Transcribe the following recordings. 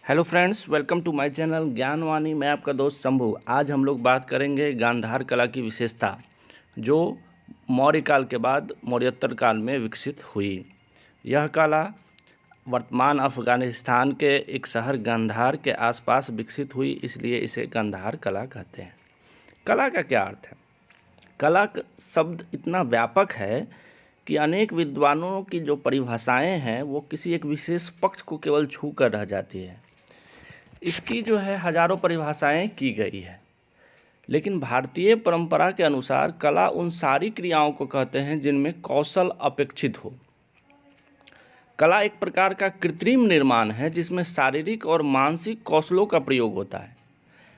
Hello friends, welcome to my channel Gyanvani. मैं आपका दोस्त शंभू। आज हम लोग बात करेंगे गांधार कला की विशेषता जो मौर्य काल के बाद मौर्योत्तर काल में विकसित हुई। यह कला वर्तमान अफ़गानिस्तान के एक शहर गांधार के आसपास विकसित हुई, इसलिए इसे गांधार कला कहते हैं। कला का क्या अर्थ है? कला शब्द इतना व्यापक है कि अनेक विद्वानों की जो परिभाषाएं हैं वो किसी एक विशेष पक्ष को केवल छू कर रह जाती है। इसकी जो है हजारों परिभाषाएं की गई है, लेकिन भारतीय परंपरा के अनुसार कला उन सारी क्रियाओं को कहते हैं जिनमें कौशल अपेक्षित हो। कला एक प्रकार का कृत्रिम निर्माण है जिसमें शारीरिक और मानसिक कौशलों का प्रयोग होता है।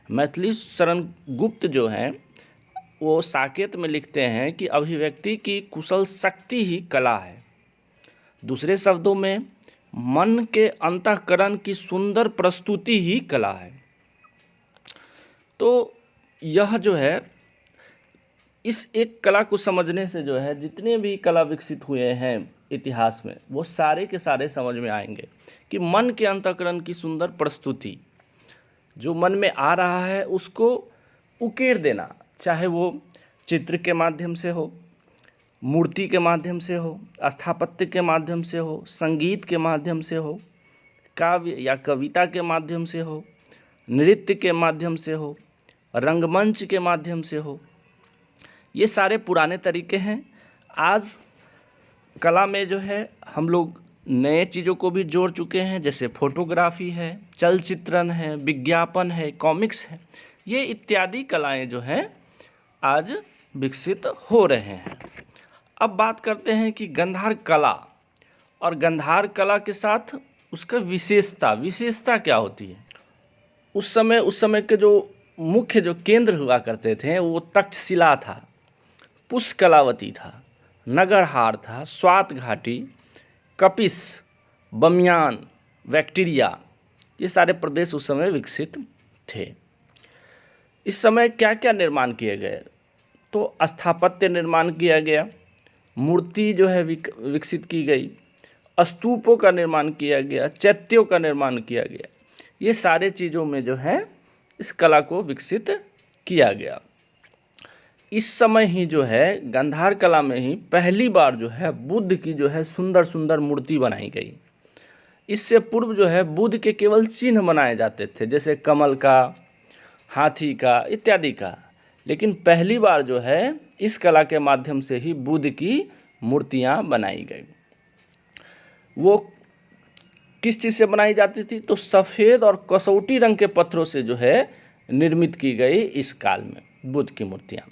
मैथिली शरण गुप्त जो हैं वो साकेत में लिखते हैं कि अभिव्यक्ति की कुशल शक्ति ही कला है। दूसरे शब्दों में मन के अंतःकरण की सुंदर प्रस्तुति ही कला है। तो यह जो है इस एक कला को समझने से जो है जितने भी कला विकसित हुए हैं इतिहास में वो सारे के सारे समझ में आएंगे कि मन के अंतःकरण की सुंदर प्रस्तुति, जो मन में आ रहा है उसको उकेर देना, चाहे वो चित्र के माध्यम से हो, मूर्ति के माध्यम से हो, स्थापत्य के माध्यम से हो, संगीत के माध्यम से हो, काव्य या कविता के माध्यम से हो, नृत्य के माध्यम से हो, रंगमंच के माध्यम से हो। ये सारे पुराने तरीके हैं। आज कला में जो है हम लोग नए चीज़ों को भी जोड़ चुके हैं, जैसे फोटोग्राफी है, चलचित्रण है, विज्ञापन है, कॉमिक्स है। ये इत्यादि कलाएं जो हैं आज विकसित हो रहे हैं। अब बात करते हैं कि गांधार कला और गांधार कला के साथ उसका विशेषता क्या होती है। उस समय के जो मुख्य जो केंद्र हुआ करते थे वो तक्षशिला था, पुष्कलावती था, नगरहार था, स्वात घाटी, कपिस, बमियान, बैक्टीरिया, ये सारे प्रदेश उस समय विकसित थे। इस समय क्या क्या निर्माण किए गए? तो स्थापत्य निर्माण किया गया, मूर्ति जो है विकसित की गई, स्तूपों का निर्माण किया गया, चैत्यों का निर्माण किया गया। ये सारे चीज़ों में जो है इस कला को विकसित किया गया। इस समय ही जो है गांधार कला में ही पहली बार जो है बुद्ध की जो है सुंदर सुंदर मूर्ति बनाई गई। इससे पूर्व जो है बुद्ध के केवल चिन्ह बनाए जाते थे, जैसे कमल का, हाथी का इत्यादि का। लेकिन पहली बार जो है इस कला के माध्यम से ही बुद्ध की मूर्तियां बनाई गई। वो किस चीज़ से बनाई जाती थी? तो सफ़ेद और कसौटी रंग के पत्थरों से जो है निर्मित की गई इस काल में बुद्ध की मूर्तियां।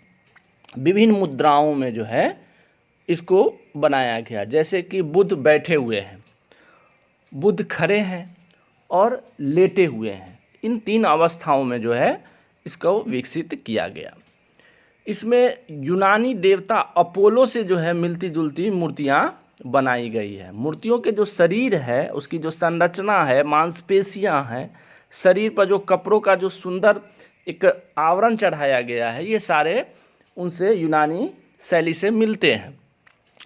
विभिन्न मुद्राओं में जो है इसको बनाया गया, जैसे कि बुद्ध बैठे हुए हैं, बुद्ध खड़े हैं और लेटे हुए हैं। इन तीन अवस्थाओं में जो है इसको विकसित किया गया। इसमें यूनानी देवता अपोलो से जो है मिलती जुलती मूर्तियां बनाई गई है। मूर्तियों के जो शरीर है उसकी जो संरचना है, मांसपेशियां हैं, शरीर पर जो कपड़ों का जो सुंदर एक आवरण चढ़ाया गया है, ये सारे उनसे यूनानी शैली से मिलते हैं।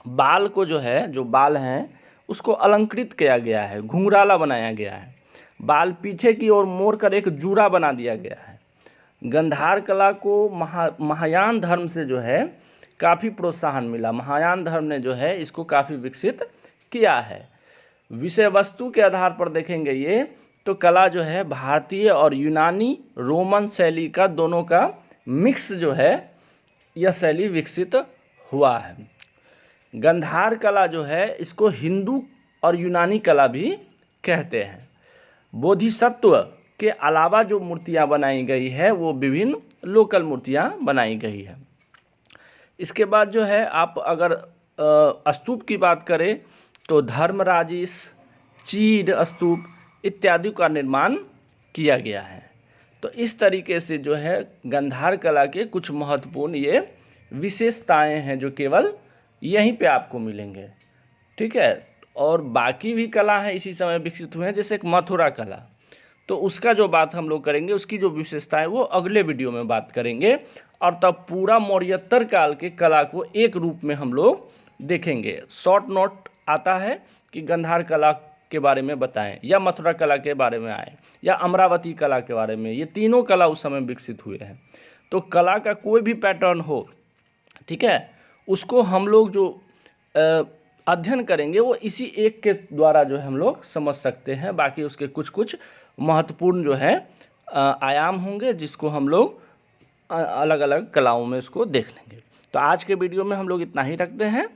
बाल को जो है, जो बाल हैं उसको अलंकृत किया गया है, घुंघराला बनाया गया है। बाल पीछे की ओर मोड़ कर एक जूड़ा बना दिया गया है। गांधार कला को महायान धर्म से जो है काफ़ी प्रोत्साहन मिला। महायान धर्म ने जो है इसको काफ़ी विकसित किया है। विषय वस्तु के आधार पर देखेंगे ये तो कला जो है भारतीय और यूनानी रोमन शैली का दोनों का मिक्स जो है यह शैली विकसित हुआ है। गांधार कला जो है इसको हिंदू और यूनानी कला भी कहते हैं। बोधिसत्व के अलावा जो मूर्तियां बनाई गई है वो विभिन्न लोकल मूर्तियां बनाई गई है। इसके बाद जो है आप अगर स्तूप की बात करें तो धर्मराजिस, चीर स्तूप इत्यादि का निर्माण किया गया है। तो इस तरीके से जो है गांधार कला के कुछ महत्वपूर्ण ये विशेषताएं हैं जो केवल यहीं पे आपको मिलेंगे, ठीक है। और बाकी भी कला है इसी समय विकसित हुए हैं, जैसे एक मथुरा कला, तो उसका जो बात हम लोग करेंगे, उसकी जो विशेषता है वो अगले वीडियो में बात करेंगे। और तब पूरा मौर्योत्तर काल के कला को एक रूप में हम लोग देखेंगे। शॉर्ट नोट आता है कि गांधार कला के बारे में बताएं, या मथुरा कला के बारे में आए, या अमरावती कला के बारे में। ये तीनों कला उस समय विकसित हुए हैं। तो कला का कोई भी पैटर्न हो, ठीक है, उसको हम लोग जो अध्ययन करेंगे वो इसी एक के द्वारा जो है हम लोग समझ सकते हैं। बाकी उसके कुछ कुछ महत्वपूर्ण जो है आयाम होंगे, जिसको हम लोग अलग अलग कलाओं में इसको देख लेंगे। तो आज के वीडियो में हम लोग इतना ही रखते हैं,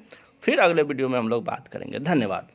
फिर अगले वीडियो में हम लोग बात करेंगे। धन्यवाद।